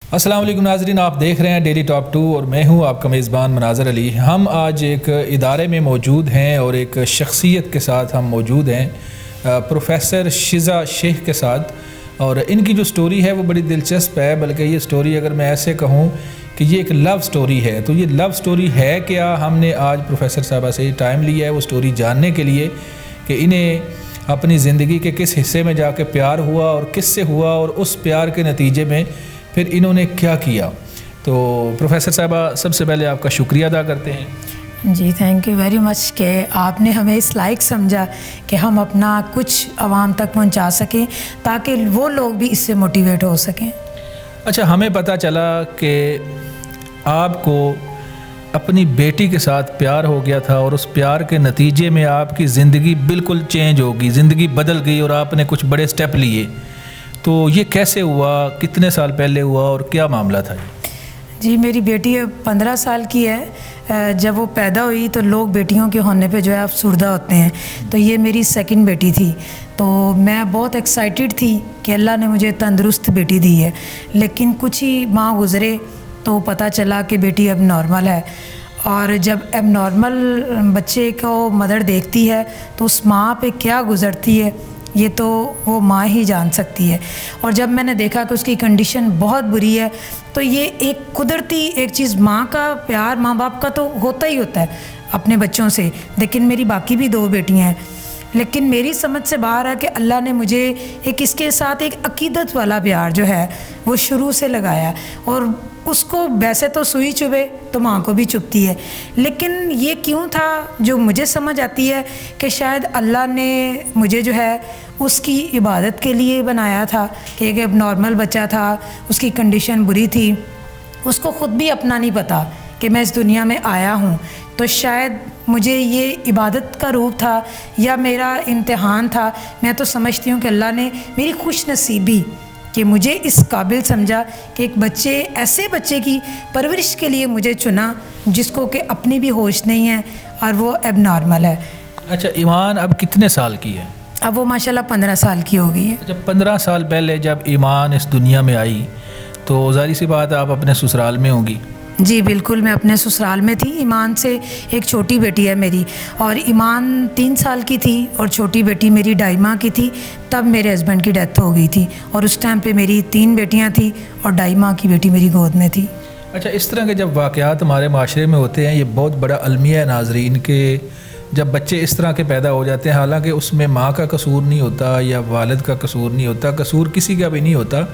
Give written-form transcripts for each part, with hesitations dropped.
السلام علیکم ناظرین، آپ دیکھ رہے ہیں ڈیلی ٹاپ 2 اور میں ہوں آپ کا میزبان مناظر علی۔ ہم آج ایک ادارے میں موجود ہیں اور ایک شخصیت کے ساتھ ہم موجود ہیں، پروفیسر شزا شیخ کے ساتھ، اور ان کی جو سٹوری ہے وہ بڑی دلچسپ ہے۔ بلکہ یہ سٹوری اگر میں ایسے کہوں کہ یہ ایک لو سٹوری ہے، تو یہ لو سٹوری ہے کیا؟ ہم نے آج پروفیسر صاحبہ سے ٹائم لیا ہے وہ سٹوری جاننے کے لیے کہ انہیں اپنی زندگی کے کس حصے میں جا کے پیار ہوا اور کس سے ہوا، اور اس پیار کے نتیجے میں پھر انہوں نے کیا کیا۔ تو پروفیسر صاحبہ، سب سے پہلے آپ کا شکریہ ادا کرتے ہیں۔ جی تھینک یو ویری مچ کہ آپ نے ہمیں اس لائق سمجھا کہ ہم اپنا کچھ عوام تک پہنچا سکیں تاکہ وہ لوگ بھی اس سے موٹیویٹ ہو سکیں۔ اچھا، ہمیں پتہ چلا کہ آپ کو اپنی بیٹی کے ساتھ پیار ہو گیا تھا، اور اس پیار کے نتیجے میں آپ کی زندگی بالکل چینج ہوگی، زندگی بدل گئی اور آپ نے کچھ بڑے سٹیپ لیے۔ تو یہ کیسے ہوا، کتنے سال پہلے ہوا اور کیا معاملہ تھا؟ جی میری بیٹی 15 سال کی ہے۔ جب وہ پیدا ہوئی تو لوگ بیٹیوں کے ہونے پہ جو ہے افسردہ ہوتے ہیں، تو یہ میری سیکنڈ بیٹی تھی۔ تو میں بہت ایکسائٹیڈ تھی کہ اللہ نے مجھے تندرست بیٹی دی ہے، لیکن کچھ ہی ماہ گزرے تو پتہ چلا کہ بیٹی اب نارمل ہے۔ اور جب اب نارمل بچے کو مدر دیکھتی ہے تو اس ماں پہ کیا گزرتی ہے یہ تو وہ ماں ہی جان سکتی ہے۔ اور جب میں نے دیکھا کہ اس کی کنڈیشن بہت بری ہے، تو یہ ایک قدرتی ایک چیز، ماں کا پیار ماں باپ کا تو ہوتا ہی ہوتا ہے اپنے بچوں سے، لیکن میری باقی بھی 2 بیٹیاں ہیں، لیکن میری سمجھ سے باہر ہے کہ اللہ نے مجھے ایک اس کے ساتھ ایک عقیدت والا پیار جو ہے وہ شروع سے لگایا، اور اس کو ویسے تو سوئی چبھے تو ماں کو بھی چبھتی ہے، لیکن یہ کیوں تھا جو مجھے سمجھ آتی ہے کہ شاید اللہ نے مجھے جو ہے اس کی عبادت کے لیے بنایا تھا کہ ایک اب نارمل بچہ تھا، اس کی کنڈیشن بری تھی، اس کو خود بھی اپنا نہیں پتا کہ میں اس دنیا میں آیا ہوں، تو شاید مجھے یہ عبادت کا روپ تھا یا میرا امتحان تھا۔ میں تو سمجھتی ہوں کہ اللہ نے میری خوش نصیبی کہ مجھے اس قابل سمجھا کہ ایک بچے، ایسے بچے کی پرورش کے لیے مجھے چنا جس کو کہ اپنی بھی ہوش نہیں ہے اور وہ اب نارمل ہے۔ اچھا، ایمان اب کتنے سال کی ہے؟ اب وہ ماشاءاللہ 15 سال کی ہو گئی ہے۔ جب 15 سال پہلے جب ایمان اس دنیا میں آئی تو ظاہر سی بات آپ اپنے سسرال میں ہوں گی۔ جی بالکل، میں اپنے سسرال میں تھی۔ ایمان سے ایک چھوٹی بیٹی ہے میری، اور ایمان 3 سال کی تھی اور چھوٹی بیٹی میری 2.5 ماہ کی تھی، تب میرے ہسبینڈ کی ڈیتھ ہو گئی تھی، اور اس ٹائم پہ میری 3 بیٹیاں تھیں اور 2.5 ماہ کی بیٹی میری گود میں تھی۔ اچھا، اس طرح کے جب واقعات ہمارے معاشرے میں ہوتے ہیں، یہ بہت بڑا المیہ ہے ناظرین، کہ جب بچے اس طرح کے پیدا ہو جاتے ہیں، حالانکہ اس میں ماں کا قصور نہیں ہوتا یا والد کا قصور نہیں ہوتا، قصور کسی کا بھی نہیں ہوتا،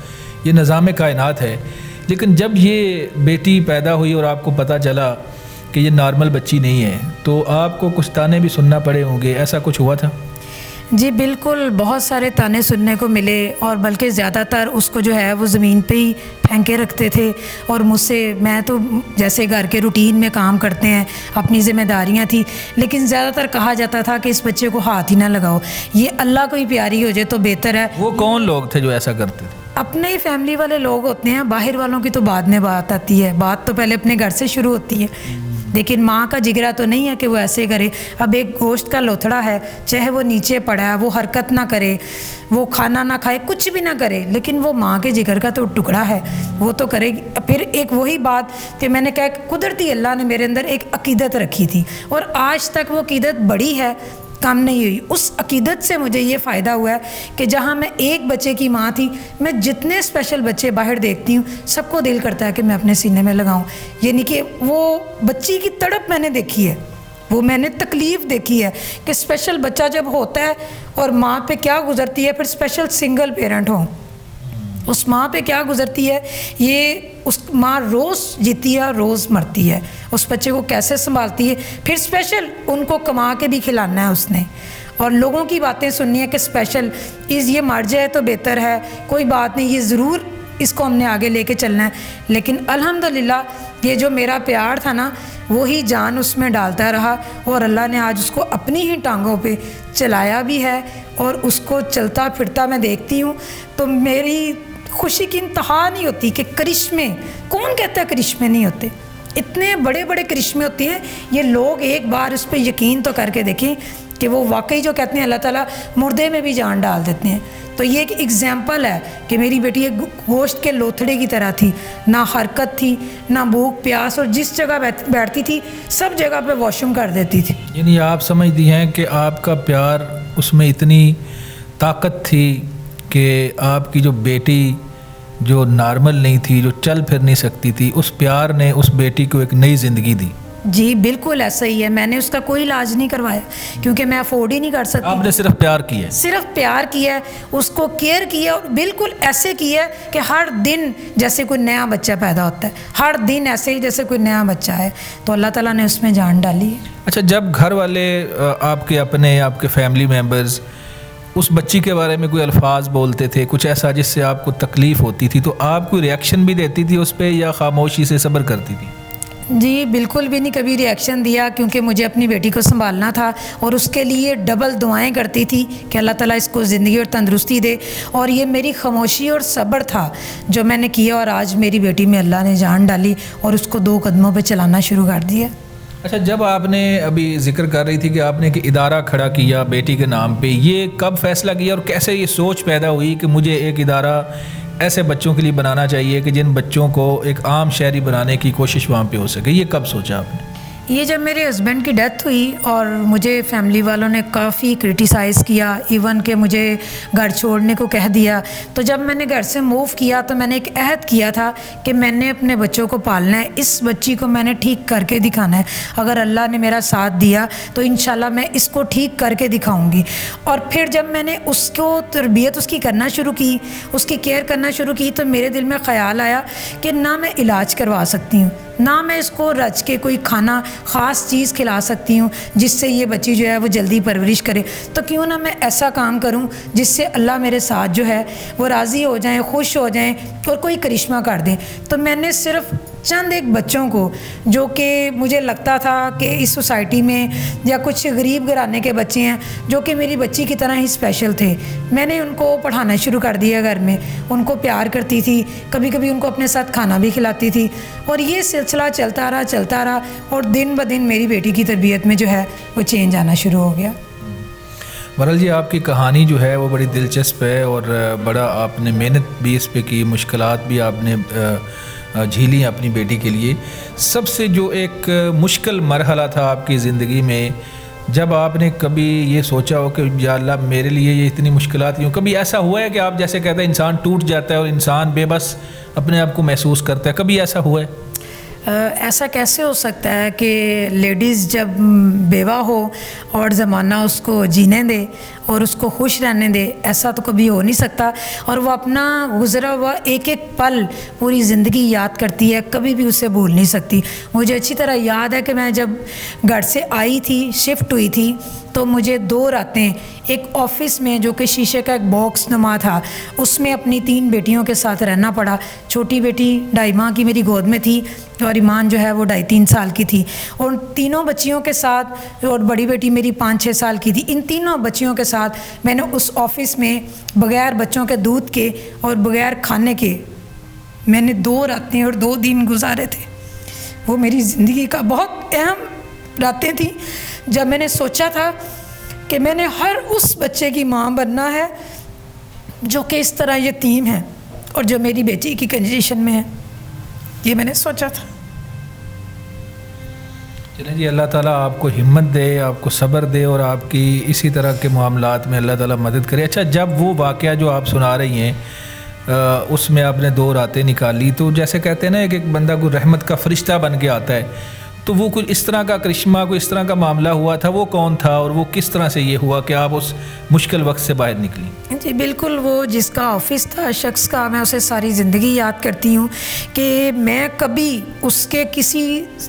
یہ نظام کائنات ہے، لیکن جب یہ بیٹی پیدا ہوئی اور آپ کو پتہ چلا کہ یہ نارمل بچی نہیں ہے تو آپ کو کچھ تانے بھی سننا پڑے ہوں گے، ایسا کچھ ہوا تھا؟ جی بالکل، بہت سارے تانے سننے کو ملے، اور بلکہ زیادہ تر اس کو جو ہے وہ زمین پہ ہی پھینکے رکھتے تھے، اور مجھ سے، میں تو جیسے گھر کے روٹین میں کام کرتے ہیں، اپنی ذمہ داریاں تھیں، لیکن زیادہ تر کہا جاتا تھا کہ اس بچے کو ہاتھ ہی نہ لگاؤ، یہ اللہ کو ہی پیاری ہو جائے تو بہتر ہے۔ وہ کون لوگ تھے جو ایسا کرتے تھے؟ اپنے ہی فیملی والے لوگ ہوتے ہیں، باہر والوں کی تو بعد میں بات آتی ہے، بات تو پہلے اپنے گھر سے شروع ہوتی ہے، لیکن ماں کا جگرا تو نہیں ہے کہ وہ ایسے کرے۔ اب ایک گوشت کا لوتھڑا ہے، چاہے وہ نیچے پڑا ہے، وہ حرکت نہ کرے، وہ کھانا نہ کھائے، کچھ بھی نہ کرے، لیکن وہ ماں کے جگر کا تو ٹکڑا ہے، وہ تو کرے گی۔ پھر ایک وہی بات کہ میں نے کہا کہ قدرتی اللہ نے میرے اندر ایک عقیدت رکھی تھی، اور آج تک وہ عقیدت بڑی ہے، کم نہیں ہوئی۔ اس عقیدت سے مجھے یہ فائدہ ہوا ہے کہ جہاں میں ایک بچے کی ماں تھی، میں جتنے اسپیشل بچے باہر دیکھتی ہوں، سب کو دل کرتا ہے کہ میں اپنے سینے میں لگاؤں، یعنی کہ وہ بچی کی تڑپ میں نے دیکھی ہے، وہ میں نے تکلیف دیکھی ہے کہ اسپیشل بچہ جب ہوتا ہے اور ماں پہ کیا گزرتی ہے، پھر اسپیشل سنگل پیرنٹ ہوں، اس ماں پہ کیا گزرتی ہے، یہ اس ماں روز جیتی ہے، روز مرتی ہے، اس بچے کو کیسے سنبھالتی ہے، پھر اسپیشل ان کو کما کے بھی کھلانا ہے اس نے، اور لوگوں کی باتیں سننی ہے کہ اسپیشل یہ مر جائے تو بہتر ہے، کوئی بات نہیں، یہ ضرور اس کو ہم نے آگے لے کے چلنا ہے۔ لیکن الحمدللہ یہ جو میرا پیار تھا نا، وہی جان اس میں ڈالتا رہا، اور اللہ نے آج اس کو اپنی ہی ٹانگوں پہ چلایا بھی ہے، اور اس کو چلتا پھرتا میں دیکھتی ہوں تو میری خوشی کی انتہا نہیں ہوتی کہ کرشمے، کون کہتا ہے کرشمے نہیں ہوتے، اتنے بڑے بڑے کرشمے ہوتے ہیں۔ یہ لوگ ایک بار اس پہ یقین تو کر کے دیکھیں کہ وہ واقعی جو کہتے ہیں اللہ تعالیٰ مردے میں بھی جان ڈال دیتے ہیں، تو یہ ایک ایگزامپل ہے کہ میری بیٹی ایک گوشت کے لوتھڑے کی طرح تھی، نہ حرکت تھی، نہ بھوک پیاس، اور جس جگہ بیٹھتی تھی سب جگہ پہ واش روم کر دیتی تھی. یعنی آپ سمجھتی ہیں کہ آپ کا پیار اس میں اتنی طاقت تھی کہ آپ کی جو بیٹی جو نارمل نہیں تھی، جو چل پھر نہیں سکتی تھی، اس پیار نے اس بیٹی کو ایک نئی زندگی دی. جی بالکل ایسا ہی ہے. میں نے اس کا کوئی علاج نہیں کروایا کیونکہ میں افورڈ ہی نہیں کر سکتی. آپ نے صرف پیار کیا ہے؟ صرف پیار کیا ہے، اس کو کیئر کیا، اور بالکل ایسے کیا ہے کہ ہر دن جیسے کوئی نیا بچہ پیدا ہوتا ہے، ہر دن ایسے ہی جیسے کوئی نیا بچہ ہے. تو اللہ تعالیٰ نے اس میں جان ڈالی ہے. اچھا، جب گھر والے آپ کے اپنے آپ کے فیملی ممبرز اس بچی کے بارے میں کوئی الفاظ بولتے تھے، کچھ ایسا جس سے آپ کو تکلیف ہوتی تھی، تو آپ کوئی ریئیکشن بھی دیتی تھی اس پہ یا خاموشی سے صبر کرتی تھی؟ جی بالکل بھی نہیں کبھی ریئیکشن دیا، کیونکہ مجھے اپنی بیٹی کو سنبھالنا تھا اور اس کے لیے ڈبل دعائیں کرتی تھی کہ اللہ تعالیٰ اس کو زندگی اور تندرستی دے. اور یہ میری خاموشی اور صبر تھا جو میں نے کیا، اور آج میری بیٹی میں اللہ نے جان ڈالی اور اس کو 2 قدموں پہ چلانا شروع کر دیا. اچھا، جب آپ نے ابھی ذکر کر رہی تھی کہ آپ نے ایک ادارہ کھڑا کیا بیٹی کے نام پہ، یہ کب فیصلہ کیا اور کیسے یہ سوچ پیدا ہوئی کہ مجھے ایک ادارہ ایسے بچوں کے لیے بنانا چاہیے کہ جن بچوں کو ایک عام شہری بنانے کی کوشش وہاں پہ ہو سکے؟ یہ کب سوچا آپ نے؟ یہ جب میرے ہسبینڈ کی ڈیتھ ہوئی اور مجھے فیملی والوں نے کافی کرٹیسائز کیا، ایون کہ مجھے گھر چھوڑنے کو کہہ دیا، تو جب میں نے گھر سے موو کیا تو میں نے ایک عہد کیا تھا کہ میں نے اپنے بچوں کو پالنا ہے، اس بچی کو میں نے ٹھیک کر کے دکھانا ہے. اگر اللہ نے میرا ساتھ دیا تو انشاءاللہ میں اس کو ٹھیک کر کے دکھاؤں گی. اور پھر جب میں نے اس کو تربیت اس کی کرنا شروع کی، اس کی کیئر کرنا شروع کی، تو میرے دل میں خیال آیا کہ نہ میں علاج کروا سکتی ہوں، نہ میں اس کو رچ کے کوئی کھانا خاص چیز کھلا سکتی ہوں جس سے یہ بچی جو ہے وہ جلدی پرورش کرے. تو کیوں نہ میں ایسا کام کروں جس سے اللہ میرے ساتھ جو ہے وہ راضی ہو جائیں، خوش ہو جائیں اور کوئی کرشمہ کر دیں. تو میں نے صرف چند ایک بچوں کو جو کہ مجھے لگتا تھا کہ اس سوسائٹی میں یا کچھ غریب گھرانے کے بچے ہیں جو کہ میری بچی کی طرح ہی اسپیشل تھے، میں نے ان کو پڑھانا شروع کر دیا گھر میں. ان کو پیار کرتی تھی، کبھی کبھی ان کو اپنے ساتھ کھانا بھی کھلاتی تھی، اور یہ سلسلہ چلتا رہا اور دن بدن میری بیٹی کی تربیت میں جو ہے وہ چینج آنا شروع ہو گیا. بہرحال جی، آپ کی کہانی جو ہے وہ بڑی دلچسپ ہے اور بڑا آپ نے محنت بھی اس پہ کی، مشکلات بھی آپ نے جھیلی اپنی بیٹی کے لیے. سب سے جو ایک مشکل مرحلہ تھا آپ کی زندگی میں، جب آپ نے کبھی یہ سوچا ہو کہ یا اللہ میرے لیے یہ اتنی مشکلات ہوں، کبھی ایسا ہوا ہے کہ آپ جیسے کہتے ہیں انسان ٹوٹ جاتا ہے اور انسان بے بس اپنے آپ کو محسوس کرتا ہے، کبھی ایسا ہوا ہے؟ ایسا کیسے ہو سکتا ہے کہ لیڈیز جب بیوہ ہو اور زمانہ اس کو جینے دے اور اس کو خوش رہنے دے؟ ایسا تو کبھی ہو نہیں سکتا. اور وہ اپنا گزرا ہوا ایک ایک پل پوری زندگی یاد کرتی ہے، کبھی بھی اسے بھول نہیں سکتی. مجھے اچھی طرح یاد ہے کہ میں جب گھر سے آئی تھی، شفٹ ہوئی تھی، تو مجھے 2 راتیں ایک آفس میں جو کہ شیشے کا ایک باکس نما تھا، اس میں اپنی 3 بیٹیوں کے ساتھ رہنا پڑا. چھوٹی بیٹی 2.5 ماہ کی میری گود میں تھی اور ایمان جو ہے وہ 2.5-3 سال کی تھی، اور تینوں بچیوں کے ساتھ، اور بڑی بیٹی میری 5-6 سال کی تھی. ان تینوں بچیوں کے ساتھ میں نے اس آفس میں بغیر بچوں کے دودھ کے اور بغیر کھانے کے میں نے 2 راتیں اور 2 دن گزارے تھے. وہ میری زندگی کا بہت اہم راتیں تھیں جب میں نے سوچا تھا کہ میں نے ہر اس بچے کی ماں بننا ہے جو کہ اس طرح یتیم ہے اور جو میری بیٹی کی کنڈیشن میں ہے. یہ میں نے سوچا تھا. چلیں جی، اللہ تعالیٰ آپ کو ہمت دے، آپ کو صبر دے اور آپ کی اسی طرح کے معاملات میں اللہ تعالیٰ مدد کرے. اچھا، جب وہ واقعہ جو آپ سنا رہی ہیں اس میں آپ نے 2 راتیں نکالی، تو جیسے کہتے ہیں نا کہ ایک بندہ کوئی رحمت کا فرشتہ بن کے آتا ہے، تو وہ کچھ اس طرح کا کرشمہ، کوئی اس طرح کا معاملہ ہوا تھا؟ وہ کون تھا اور وہ کس طرح سے یہ ہوا کہ آپ اس مشکل وقت سے باہر نکلی؟ جی بالکل، وہ جس کا آفس تھا شخص کا، میں اسے ساری زندگی یاد کرتی ہوں کہ میں کبھی اس کے کسی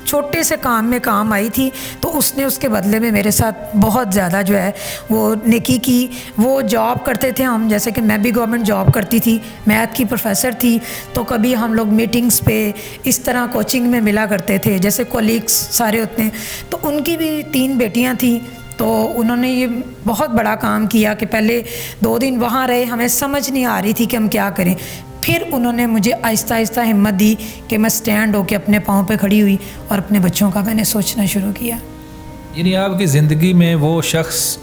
چھوٹے سے کام میں کام آئی تھی تو اس نے اس کے بدلے میں میرے ساتھ بہت زیادہ جو ہے وہ نیکی کی. وہ جاب کرتے تھے ہم، جیسے کہ میں بھی گورنمنٹ جاب کرتی تھی، میتھ کی پروفیسر تھی، تو کبھی ہم لوگ میٹنگز پہ اس طرح کوچنگ میں ملا کرتے تھے جیسے کولیگس سارے ہوتے ہیں. تو ان کی بھی 3 بیٹیاں تھیں، تو انہوں نے یہ بہت بڑا کام کیا کہ پہلے 2 دن وہاں رہے، ہمیں سمجھ نہیں آ رہی تھی کہ ہم کیا کریں. پھر انہوں نے مجھے آہستہ آہستہ ہمت دی کہ میں سٹینڈ ہو کے اپنے پاؤں پہ کھڑی ہوئی اور اپنے بچوں کا میں نے سوچنا شروع کیا. یعنی آپ کی زندگی میں وہ شخص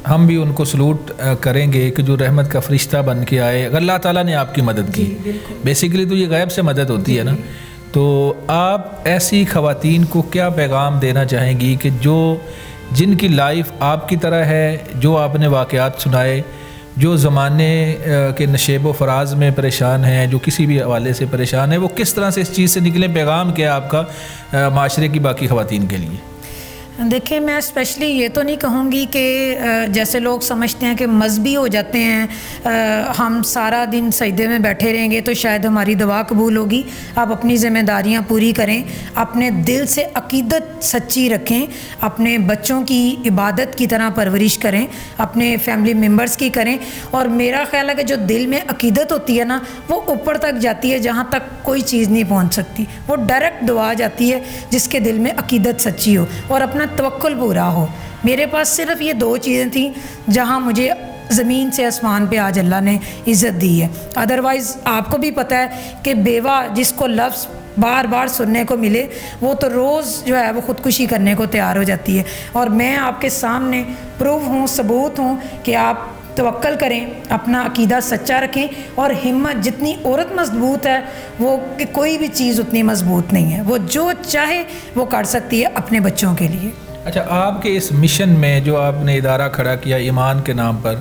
ہم بھی ان کو سلوٹ کریں گے کہ جو رحمت کا فرشتہ بن کے آئے. اگر اللہ تعالیٰ نے آپ کی مدد کی, بیسیکلی تو یہ غیب سے مدد ہوتی ہے نا, تو آپ ایسی خواتین کو کیا پیغام دینا چاہیں گی کہ جن کی لائف آپ کی طرح ہے, جو آپ نے واقعات سنائے, جو زمانے کے نشیب و فراز میں پریشان ہیں, جو کسی بھی حوالے سے پریشان ہیں, وہ کس طرح سے اس چیز سے نکلیں؟ پیغام کیا ہے آپ کا معاشرے کی باقی خواتین کے لیے؟ دیکھیں میں اسپیشلی یہ تو نہیں کہوں گی کہ جیسے لوگ سمجھتے ہیں کہ مذہبی ہو جاتے ہیں, ہم سارا دن سجدے میں بیٹھے رہیں گے تو شاید ہماری دعا قبول ہوگی. آپ اپنی ذمہ داریاں پوری کریں, اپنے دل سے عقیدت سچی رکھیں, اپنے بچوں کی عبادت کی طرح پرورش کریں, اپنے فیملی ممبرز کی کریں. اور میرا خیال ہے کہ جو دل میں عقیدت ہوتی ہے نا, وہ اوپر تک جاتی ہے جہاں تک کوئی چیز نہیں پہنچ سکتی. وہ ڈائریکٹ دعا جاتی ہے جس کے دل میں عقیدت سچی ہو اور اپنا توکل پورا ہو. میرے پاس صرف یہ 2 چیزیں تھیں جہاں مجھے زمین سے آسمان پہ آج اللہ نے عزت دی ہے. ادروائز آپ کو بھی پتہ ہے کہ بیوہ جس کو لفظ بار بار سننے کو ملے وہ تو روز جو ہے وہ خودکشی کرنے کو تیار ہو جاتی ہے. اور میں آپ کے سامنے پروف ہوں, ثبوت ہوں کہ آپ توکل کریں, اپنا عقیدہ سچا رکھیں, اور ہمت, جتنی عورت مضبوط ہے وہ کہ کوئی بھی چیز اتنی مضبوط نہیں ہے. وہ جو چاہے وہ کر سکتی ہے اپنے بچوں کے لیے. اچھا, آپ کے اس مشن میں جو آپ نے ادارہ کھڑا کیا ایمان کے نام پر,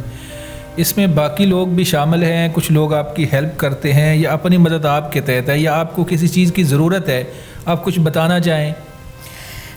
اس میں باقی لوگ بھی شامل ہیں؟ کچھ لوگ آپ کی ہیلپ کرتے ہیں یا اپنی مدد آپ کے تحت ہے, یا آپ کو کسی چیز کی ضرورت ہے, آپ کچھ بتانا چاہیں؟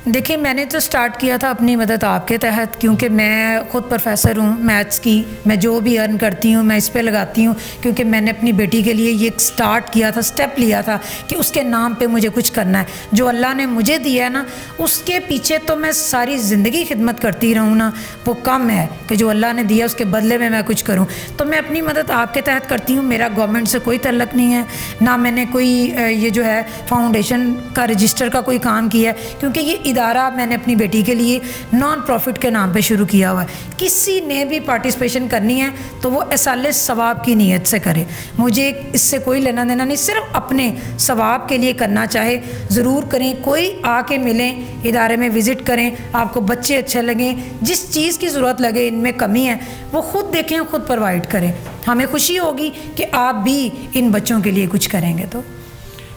دیکھیں میں نے تو سٹارٹ کیا تھا اپنی مدد آپ کے تحت, کیونکہ میں خود پروفیسر ہوں میتھس کی. میں جو بھی ارن کرتی ہوں میں اس پہ لگاتی ہوں, کیونکہ میں نے اپنی بیٹی کے لیے یہ سٹارٹ کیا تھا, سٹیپ لیا تھا کہ اس کے نام پہ مجھے کچھ کرنا ہے. جو اللہ نے مجھے دیا ہے نا, اس کے پیچھے تو میں ساری زندگی خدمت کرتی رہوں نا, وہ کم ہے کہ جو اللہ نے دیا اس کے بدلے میں کچھ کروں. تو میں اپنی مدد آپ کے تحت کرتی ہوں. میرا گورنمنٹ سے کوئی تعلق نہیں ہے, نہ میں نے کوئی یہ جو ہے فاؤنڈیشن کا رجسٹر کا کوئی کام کیا ہے, کیونکہ یہ ادارہ میں نے اپنی بیٹی کے لیے نان پروفٹ کے نام پہ شروع کیا ہوا ہے. کسی نے بھی پارٹیسپیشن کرنی ہے تو وہ ایصال ثواب کی نیت سے کرے. مجھے اس سے کوئی لینا دینا نہیں, صرف اپنے ثواب کے لیے کرنا چاہے ضرور کریں. کوئی آ کے ملیں, ادارے میں وزٹ کریں, آپ کو بچے اچھے لگیں, جس چیز کی ضرورت لگے ان میں کمی ہے وہ خود دیکھیں, خود پرووائڈ کریں. ہمیں خوشی ہوگی کہ آپ بھی ان بچوں کے لیے کچھ کریں گے. تو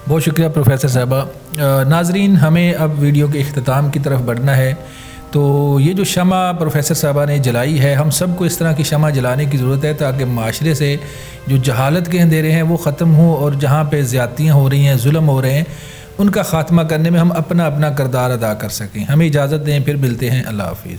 بہت شکریہ پروفیسر صاحبہ. ناظرین, ہمیں اب ویڈیو کے اختتام کی طرف بڑھنا ہے. تو یہ جو شمع پروفیسر صاحبہ نے جلائی ہے, ہم سب کو اس طرح کی شمع جلانے کی ضرورت ہے تاکہ معاشرے سے جو جہالت کے اندھیرے ہیں وہ ختم ہوں, اور جہاں پہ زیادتیاں ہو رہی ہیں, ظلم ہو رہے ہیں, ان کا خاتمہ کرنے میں ہم اپنا کردار ادا کر سکیں. ہمیں اجازت دیں, پھر ملتے ہیں. اللہ حافظ.